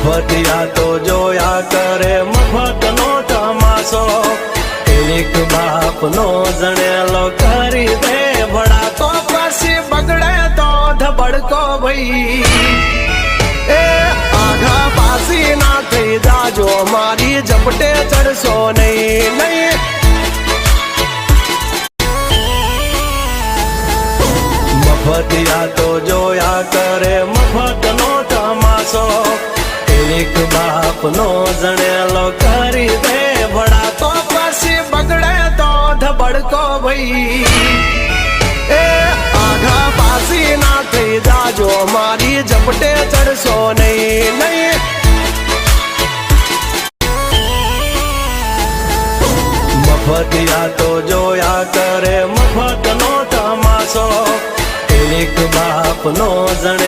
મફતિયા તો જોયા કરે મફતનો તમાશો, એક બાપનો જણેલો કરી દે ભડા તો પછી બગડે તો ધબડકો ભાઈ. એ આઘા પાસી ના થઈ જાજો, મારી ઝપટે ચડશો નહીં નહીં. મફતિયા તો જોયા કરે મફતનો તમાશો, એક બાપનો જણેલો કરી દે ભડા તો પછી બગડે તો ધબડકો ભાઈ. એ આઘા પાસી ના થઈ જાજો, મારી ઝપટે ચડશો નહીં નહીં. મફતિયા તો જોયા કરે મફતનો તમાશો, એક બાપનો જણે